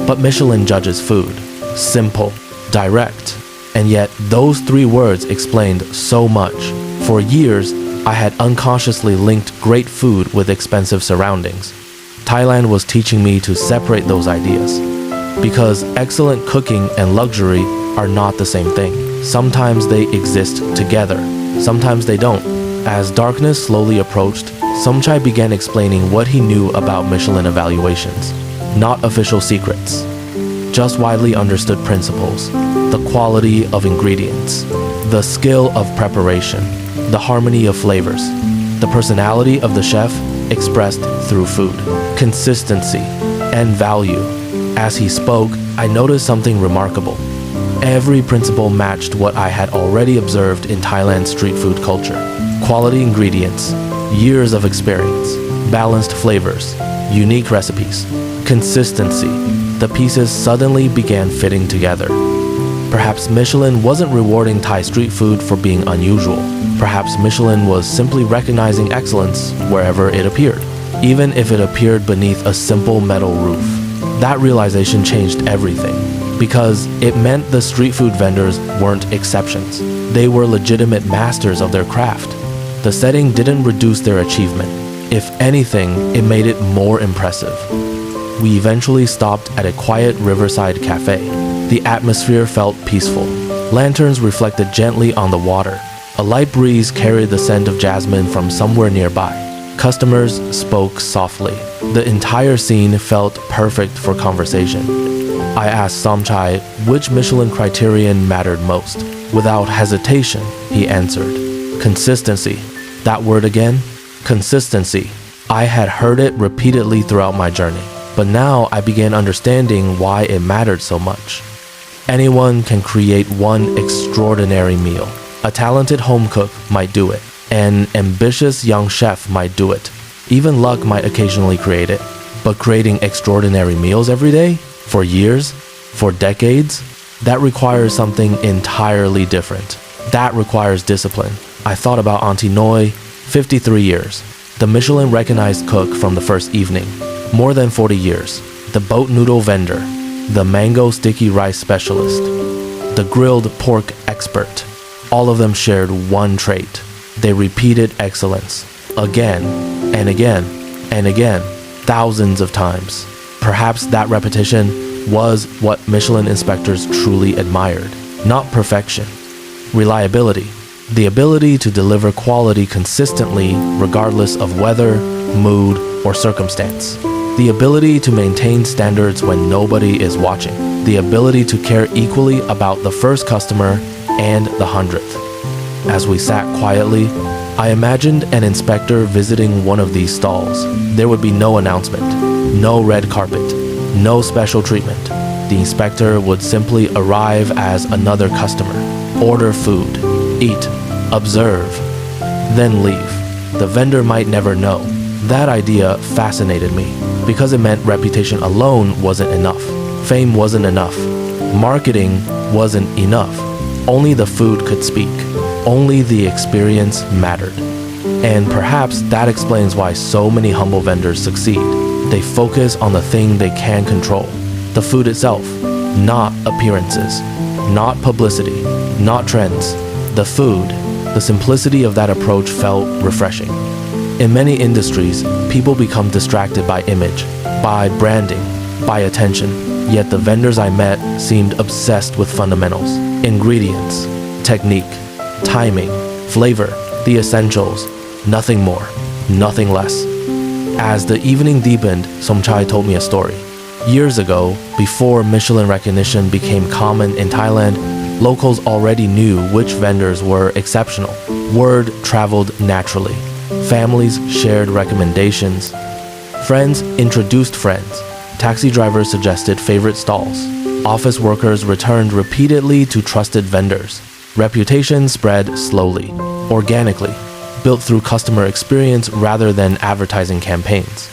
Speaker 1: But Michelin judges food. Simple, direct. And yet those three words explained so much. For years, I had unconsciously linked great food with expensive surroundings. Thailand was teaching me to separate those ideas. Because excellent cooking and luxury are not the same thing. Sometimes they exist together. Sometimes they don't. As darkness slowly approached, Somchai began explaining what he knew about Michelin evaluations. Not official secrets. Just widely understood principles. The quality of ingredients. The skill of preparation. The harmony of flavors. The personality of the chef expressed through food. Consistency and value. As he spoke, I noticed something remarkable. Every principle matched what I had already observed in Thailand's street food culture. Quality ingredients, years of experience, balanced flavors, unique recipes, consistency. The pieces suddenly began fitting together. Perhaps Michelin wasn't rewarding Thai street food for being unusual. Perhaps Michelin was simply recognizing excellence wherever it appeared, even if it appeared beneath a simple metal roof. That realization changed everything, because it meant the street food vendors weren't exceptions. They were legitimate masters of their craft. The setting didn't reduce their achievement. If anything, it made it more impressive. We eventually stopped at a quiet riverside cafe. The atmosphere felt peaceful. Lanterns reflected gently on the water. A light breeze carried the scent of jasmine from somewhere nearby. Customers spoke softly. The entire scene felt perfect for conversation. I asked Somchai which Michelin criterion mattered most. Without hesitation, he answered, "Consistency." That word again? Consistency. I had heard it repeatedly throughout my journey, but now I began understanding why it mattered so much. Anyone can create one extraordinary meal. A talented home cook might do it. An ambitious young chef might do it. Even luck might occasionally create it. But creating extraordinary meals every day, for years, for decades, that requires something entirely different. That requires discipline. I thought about Auntie Noi, 53 years. The Michelin recognized cook from the first evening. More than 40 years. The boat noodle vendor. The mango sticky rice specialist. The grilled pork expert. All of them shared one trait. They repeated excellence. Again and again and again. Thousands of times. Perhaps that repetition was what Michelin inspectors truly admired. Not perfection. Reliability. The ability to deliver quality consistently regardless of weather, mood, or circumstance. The ability to maintain standards when nobody is watching. The ability to care equally about the first customer and the 100th. As we sat quietly, I imagined an inspector visiting one of these stalls. There would be no announcement, no red carpet, no special treatment. The inspector would simply arrive as another customer, order food, eat, observe, then leave. The vendor might never know. That idea fascinated me because it meant reputation alone wasn't enough. Fame wasn't enough. Marketing wasn't enough. Only the food could speak. Only the experience mattered. And perhaps that explains why so many humble vendors succeed. They focus on the thing they can control. The food itself, not appearances, not publicity, not trends. The food, the simplicity of that approach felt refreshing. In many industries, people become distracted by image, by branding, by attention. Yet the vendors I met seemed obsessed with fundamentals, ingredients, technique, timing, flavor, the essentials, nothing more, nothing less. As the evening deepened, Somchai told me a story. Years ago, before Michelin recognition became common in Thailand, locals already knew which vendors were exceptional. Word traveled naturally. Families shared recommendations. Friends introduced friends. Taxi drivers suggested favorite stalls. Office workers returned repeatedly to trusted vendors. Reputation spread slowly, organically, built through customer experience rather than advertising campaigns.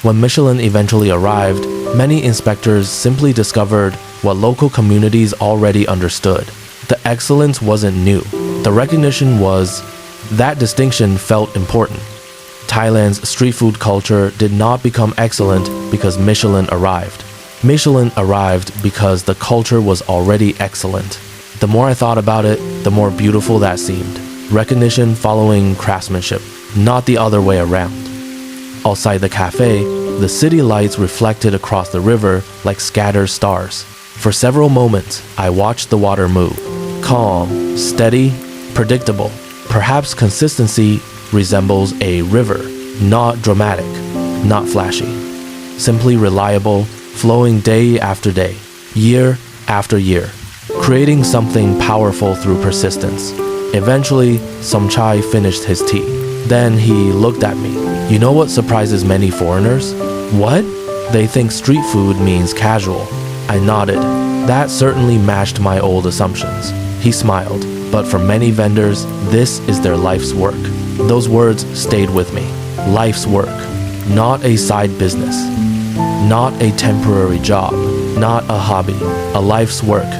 Speaker 1: When Michelin eventually arrived, many inspectors simply discovered what local communities already understood. The excellence wasn't new. The recognition was. That distinction felt important. Thailand's street food culture did not become excellent because Michelin arrived. Michelin arrived because the culture was already excellent. The more I thought about it, the more beautiful that seemed. Recognition following craftsmanship, not the other way around. Outside the cafe, the city lights reflected across the river like scattered stars. For several moments, I watched the water move. Calm, steady, predictable. Perhaps consistency resembles a river, not dramatic, not flashy. Simply reliable, flowing day after day, year after year, creating something powerful through persistence. Eventually, Somchai finished his tea. Then he looked at me. You know what surprises many foreigners? What? They think street food means casual. I nodded. That certainly matched my old assumptions. He smiled. But for many vendors, this is their life's work. Those words stayed with me. Life's work. Not a side business. Not a temporary job. Not a hobby. A life's work.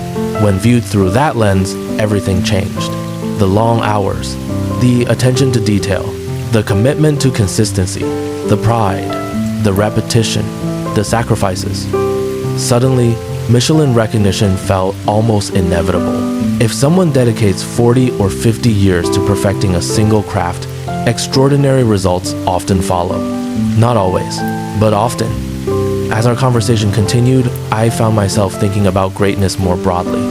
Speaker 1: When viewed through that lens, everything changed. The long hours. The attention to detail. The commitment to consistency. The pride. The repetition. The sacrifices. Suddenly, Michelin recognition felt almost inevitable. If someone dedicates 40 or 50 years to perfecting a single craft, extraordinary results often follow. Not always, but often. As our conversation continued, I found myself thinking about greatness more broadly.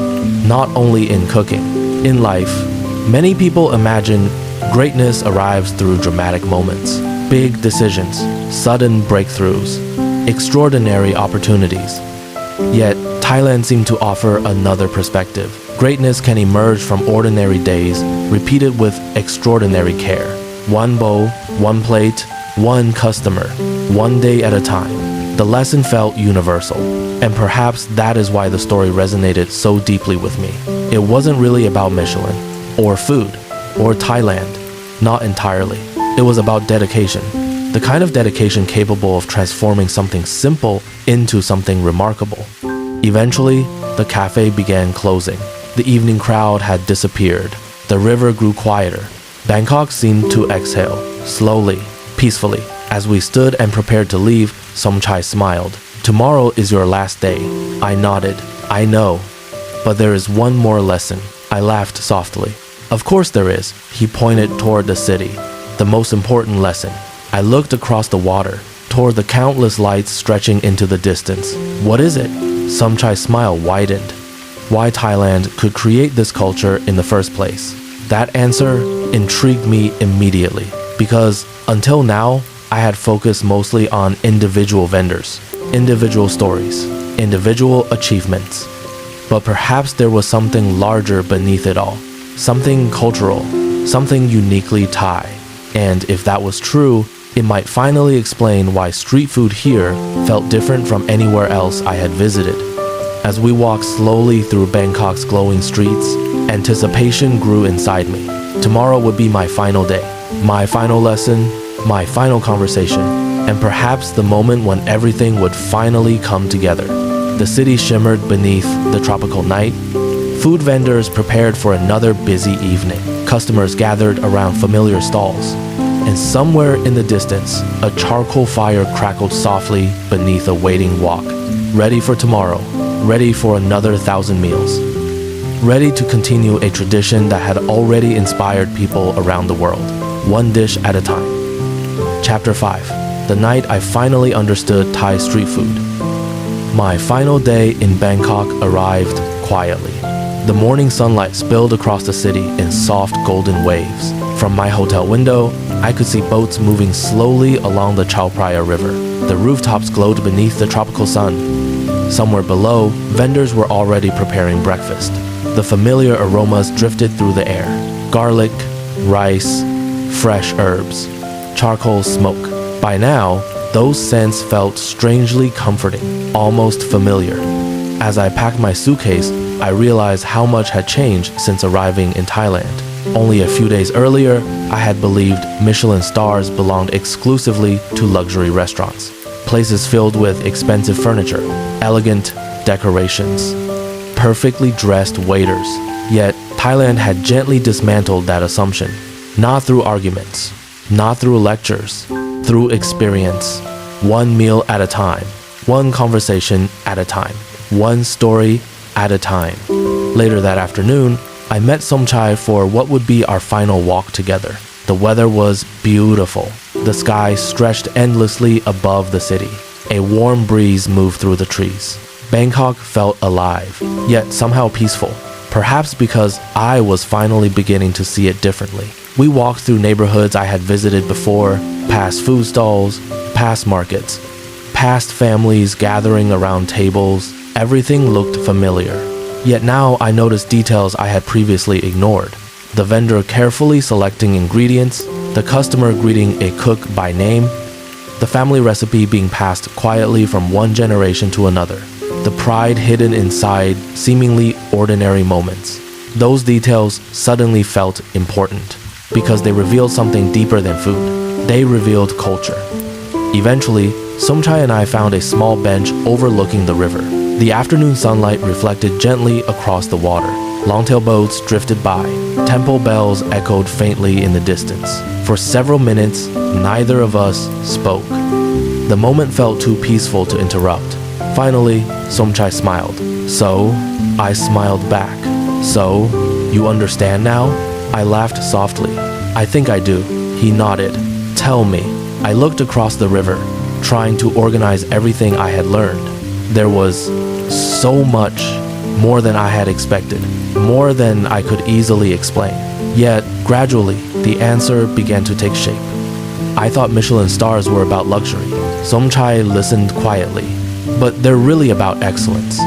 Speaker 1: Not only in cooking, in life. Many people imagine greatness arrives through dramatic moments, big decisions, sudden breakthroughs, extraordinary opportunities. Yet, Thailand seemed to offer another perspective. Greatness can emerge from ordinary days, repeated with extraordinary care. One bowl, one plate, one customer, one day at a time. The lesson felt universal, and perhaps that is why the story resonated so deeply with me. It wasn't really about Michelin, or food, or Thailand. Not entirely. It was about dedication. The kind of dedication capable of transforming something simple into something remarkable. Eventually, the cafe began closing. The evening crowd had disappeared. The river grew quieter. Bangkok seemed to exhale, slowly, peacefully. As we stood and prepared to leave, Somchai smiled. "Tomorrow is your last day." I nodded. "I know. But there is one more lesson." I laughed softly. "Of course there is." He pointed toward the city. "The most important lesson." I looked across the water, toward the countless lights stretching into the distance. "What is it?" Somchai's smile widened. Why Thailand could create this culture in the first place. That answer intrigued me immediately, because until now, I had focused mostly on individual vendors, individual stories, individual achievements. But perhaps there was something larger beneath it all, something cultural, something uniquely Thai. And if that was true, it might finally explain why street food here felt different from anywhere else I had visited. As we walked slowly through Bangkok's glowing streets, anticipation grew inside me. Tomorrow would be my final day, my final lesson, my final conversation, and perhaps the moment when everything would finally come together. The city shimmered beneath the tropical night. Food vendors prepared for another busy evening. Customers gathered around familiar stalls. And somewhere in the distance, a charcoal fire crackled softly beneath a waiting wok. Ready for tomorrow, ready for another 1,000 meals. Ready to continue a tradition that had already inspired people around the world, one dish at a time. Chapter 5. The night I finally understood Thai street food. My final day in Bangkok arrived quietly. The morning sunlight spilled across the city in soft golden waves. From my hotel window, I could see boats moving slowly along the Chao Phraya River. The rooftops glowed beneath the tropical sun. Somewhere below, vendors were already preparing breakfast. The familiar aromas drifted through the air. Garlic, rice, fresh herbs, charcoal smoke. By now, those scents felt strangely comforting, almost familiar. As I packed my suitcase, I realized how much had changed since arriving in Thailand. Only a few days earlier, I had believed Michelin stars belonged exclusively to luxury restaurants, places filled with expensive furniture, elegant decorations, perfectly dressed waiters. Yet, Thailand had gently dismantled that assumption, not through arguments, not through lectures, through experience, one meal at a time, one conversation at a time, one story at a time. Later that afternoon, I met Somchai for what would be our final walk together. The weather was beautiful. The sky stretched endlessly above the city. A warm breeze moved through the trees. Bangkok felt alive, yet somehow peaceful. Perhaps because I was finally beginning to see it differently. We walked through neighborhoods I had visited before, past food stalls, past markets, past families gathering around tables. Everything looked familiar. Yet now I noticed details I had previously ignored. The vendor carefully selecting ingredients, the customer greeting a cook by name, the family recipe being passed quietly from one generation to another, the pride hidden inside seemingly ordinary moments. Those details suddenly felt important because they revealed something deeper than food. They revealed culture. Eventually, Somchai and I found a small bench overlooking the river. The afternoon sunlight reflected gently across the water. Longtail boats drifted by. Temple bells echoed faintly in the distance. For several minutes, neither of us spoke. The moment felt too peaceful to interrupt. Finally, Somchai smiled. "So?" I smiled back. "So? You understand now?" I laughed softly. "I think I do." He nodded. "Tell me." I looked across the river, trying to organize everything I had learned. There was so much, more than I had expected, more than I could easily explain. Yet, gradually, the answer began to take shape. I thought Michelin stars were about luxury. Somchai listened quietly. But they're really about excellence.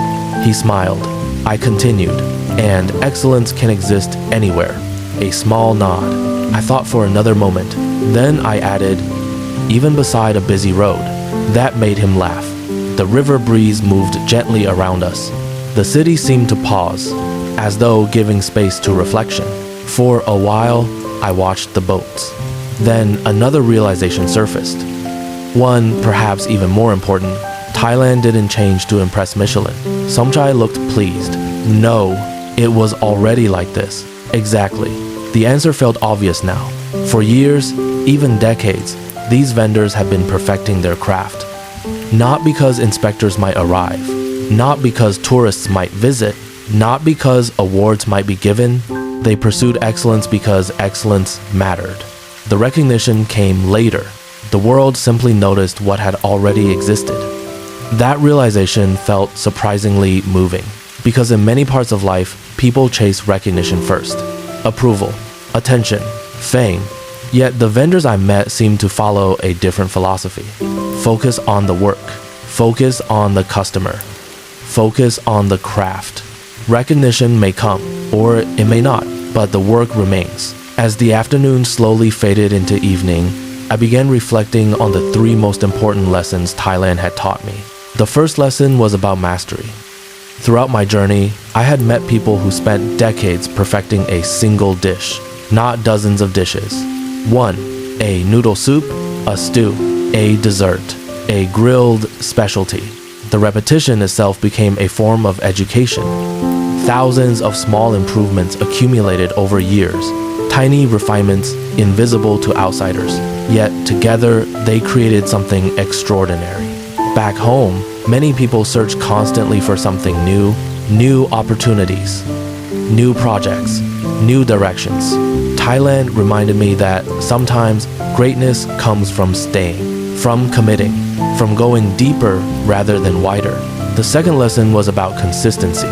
Speaker 1: He smiled. I continued. And excellence can exist anywhere. A small nod. I thought for another moment. Then I added, even beside a busy road. That made him laugh. The river breeze moved gently around us. The city seemed to pause, as though giving space to reflection. For a while, I watched the boats. Then another realization surfaced. One, perhaps even more important, Thailand didn't change to impress Michelin. Somchai looked pleased. No, it was already like this. Exactly. The answer felt obvious now. For years, even decades, these vendors have been perfecting their craft. Not because inspectors might arrive, not because tourists might visit, not because awards might be given. They pursued excellence because excellence mattered. The recognition came later. The world simply noticed what had already existed. That realization felt surprisingly moving, because in many parts of life, people chase recognition first. Approval, attention, fame. Yet the vendors I met seemed to follow a different philosophy. Focus on the work. Focus on the customer. Focus on the craft. Recognition may come, or it may not, but the work remains. As the afternoon slowly faded into evening, I began reflecting on the three most important lessons Thailand had taught me. The first lesson was about mastery. Throughout my journey, I had met people who spent decades perfecting a single dish, not dozens of dishes. One, a noodle soup, a stew, a dessert, a grilled specialty. The repetition itself became a form of education. Thousands of small improvements accumulated over years, tiny refinements invisible to outsiders, yet together they created something extraordinary. Back home, many people search constantly for something new opportunities, new projects, new directions. Thailand reminded me that sometimes greatness comes from staying, from committing, from going deeper rather than wider. The second lesson was about consistency.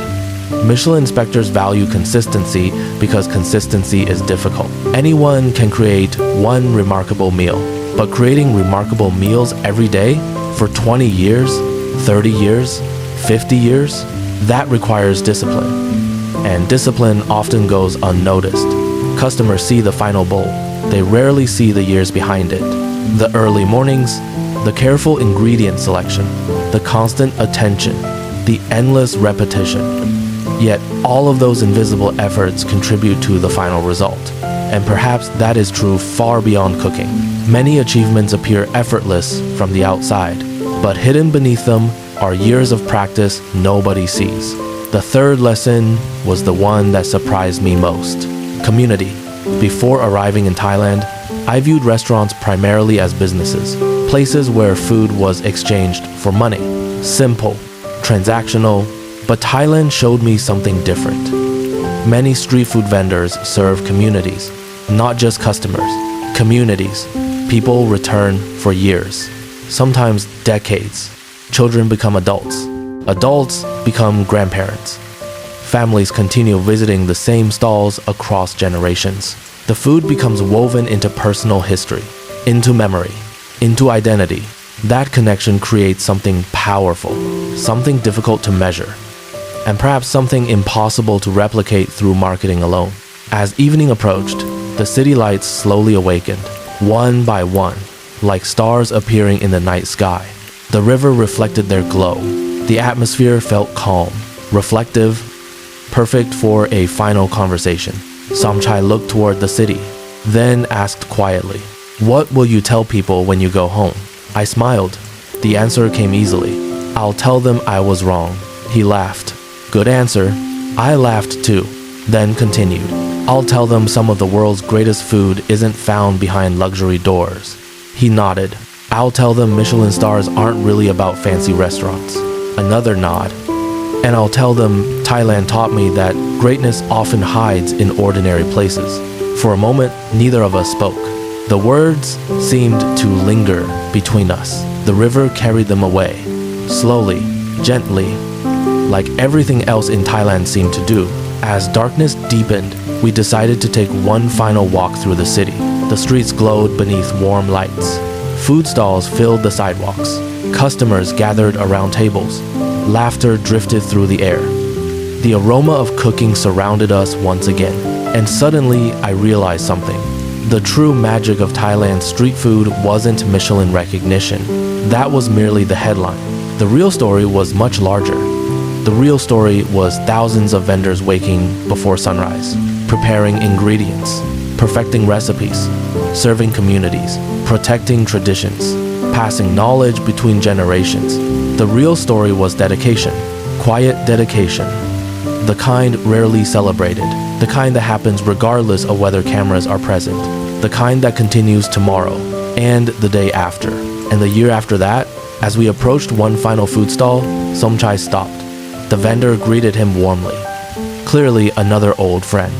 Speaker 1: Michelin inspectors value consistency because consistency is difficult. Anyone can create one remarkable meal, but creating remarkable meals every day for 20 years, 30 years, 50 years, that requires discipline. And discipline often goes unnoticed. Customers see the final bowl. They rarely see the years behind it. The early mornings, the careful ingredient selection, the constant attention, the endless repetition. Yet all of those invisible efforts contribute to the final result. And perhaps that is true far beyond cooking. Many achievements appear effortless from the outside, but hidden beneath them are years of practice nobody sees. The third lesson was the one that surprised me most. Community. Before arriving in Thailand, I viewed restaurants primarily as businesses, places where food was exchanged for money. Simple, transactional, but Thailand showed me something different. Many street food vendors serve communities, not just customers. Communities. People return for years, sometimes decades. Children become adults. Adults become grandparents. Families continue visiting the same stalls across generations. The food becomes woven into personal history, into memory, into identity. That connection creates something powerful, something difficult to measure, and perhaps something impossible to replicate through marketing alone. As evening approached, the city lights slowly awakened, one by one, like stars appearing in the night sky. The river reflected their glow. The atmosphere felt calm, reflective, perfect for a final conversation. Somchai looked toward the city, then asked quietly, "What will you tell people when you go home?" I smiled. The answer came easily. "I'll tell them I was wrong." He laughed. "Good answer." I laughed too, then continued, "I'll tell them some of the world's greatest food isn't found behind luxury doors." He nodded. "I'll tell them Michelin stars aren't really about fancy restaurants." Another nod. "And I'll tell them Thailand taught me that greatness often hides in ordinary places." For a moment, neither of us spoke. The words seemed to linger between us. The river carried them away, slowly, gently, like everything else in Thailand seemed to do. As darkness deepened, we decided to take one final walk through the city. The streets glowed beneath warm lights. Food stalls filled the sidewalks. Customers gathered around tables. Laughter drifted through the air. The aroma of cooking surrounded us once again. And suddenly, I realized something. The true magic of Thailand's street food wasn't Michelin recognition. That was merely the headline. The real story was much larger. The real story was thousands of vendors waking before sunrise, preparing ingredients, perfecting recipes, serving communities, protecting traditions, passing knowledge between generations. The real story was dedication, quiet dedication, the kind rarely celebrated, the kind that happens regardless of whether cameras are present, the kind that continues tomorrow, and the day after, and the year after that. As we approached one final food stall, Somchai stopped. The vendor greeted him warmly. Clearly another old friend.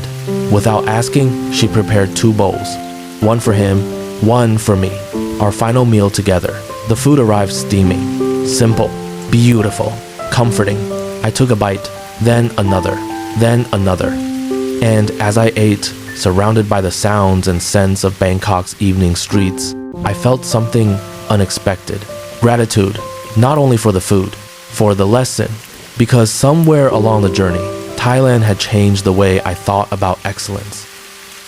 Speaker 1: Without asking, she prepared 2 bowls. One for him, one for me. Our final meal together. The food arrived steaming. Simple, beautiful, comforting. I took a bite, then another, then another. And as I ate, surrounded by the sounds and scents of Bangkok's evening streets, I felt something unexpected. Gratitude, not only for the food, for the lesson, because somewhere along the journey, Thailand had changed the way I thought about excellence.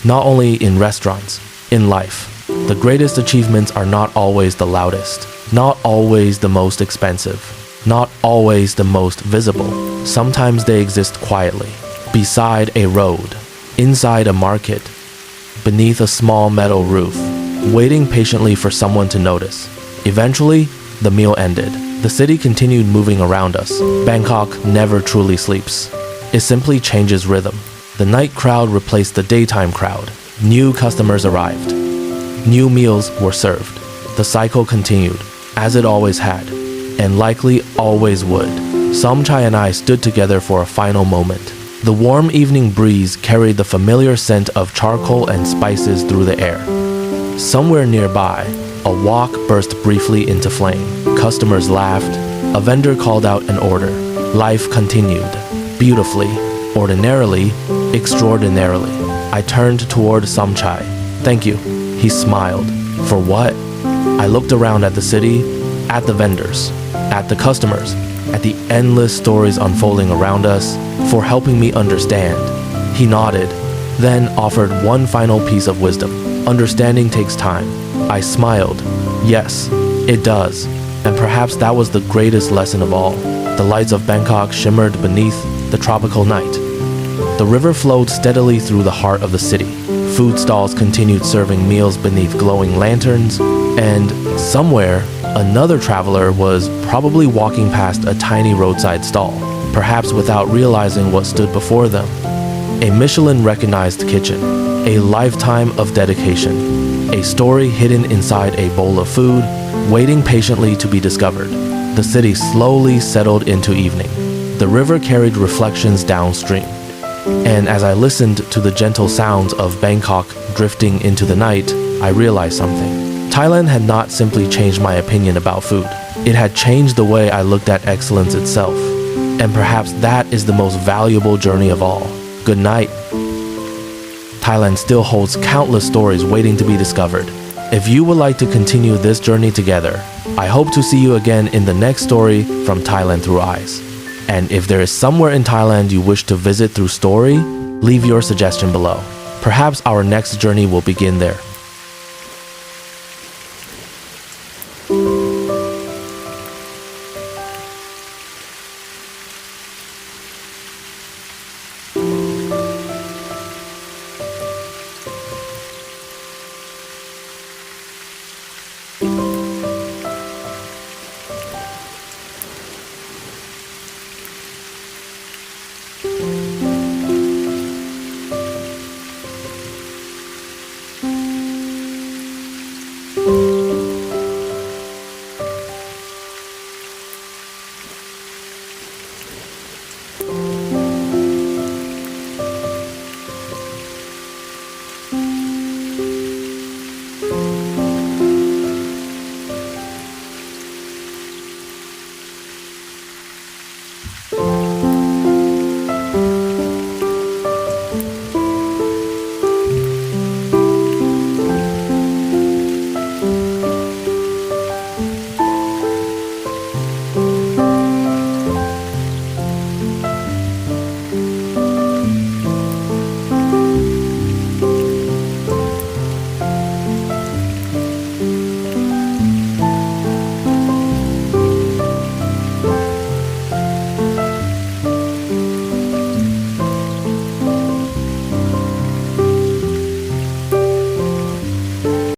Speaker 1: Not only in restaurants, in life. The greatest achievements are not always the loudest, not always the most expensive, not always the most visible. Sometimes they exist quietly, beside a road, inside a market, beneath a small metal roof, waiting patiently for someone to notice. Eventually, the meal ended. The city continued moving around us. Bangkok never truly sleeps. It simply changes rhythm. The night crowd replaced the daytime crowd. New customers arrived. New meals were served. The cycle continued, as it always had, and likely always would. Somchai and I stood together for a final moment. The warm evening breeze carried the familiar scent of charcoal and spices through the air. Somewhere nearby, a wok burst briefly into flame. Customers laughed. A vendor called out an order. Life continued. Beautifully, ordinarily, extraordinarily. I turned toward Somchai. Thank you. He smiled. For what? I looked around at the city, at the vendors, at the customers, at the endless stories unfolding around us, for helping me understand. He nodded, then offered one final piece of wisdom. Understanding takes time. I smiled. Yes, it does. And perhaps that was the greatest lesson of all. The lights of Bangkok shimmered beneath the tropical night. The river flowed steadily through the heart of the city. Food stalls continued serving meals beneath glowing lanterns, and somewhere, another traveler was probably walking past a tiny roadside stall, perhaps without realizing what stood before them. A Michelin-recognized kitchen, a lifetime of dedication, a story hidden inside a bowl of food, waiting patiently to be discovered. The city slowly settled into evening. The river carried reflections downstream. And as I listened to the gentle sounds of Bangkok drifting into the night, I realized something. Thailand had not simply changed my opinion about food. It had changed the way I looked at excellence itself. And perhaps that is the most valuable journey of all. Good night. Thailand still holds countless stories waiting to be discovered. If you would like to continue this journey together, I hope to see you again in the next story from Thailand Through Eyes. And if there is somewhere in Thailand you wish to visit through story, leave your suggestion below. Perhaps our next journey will begin there.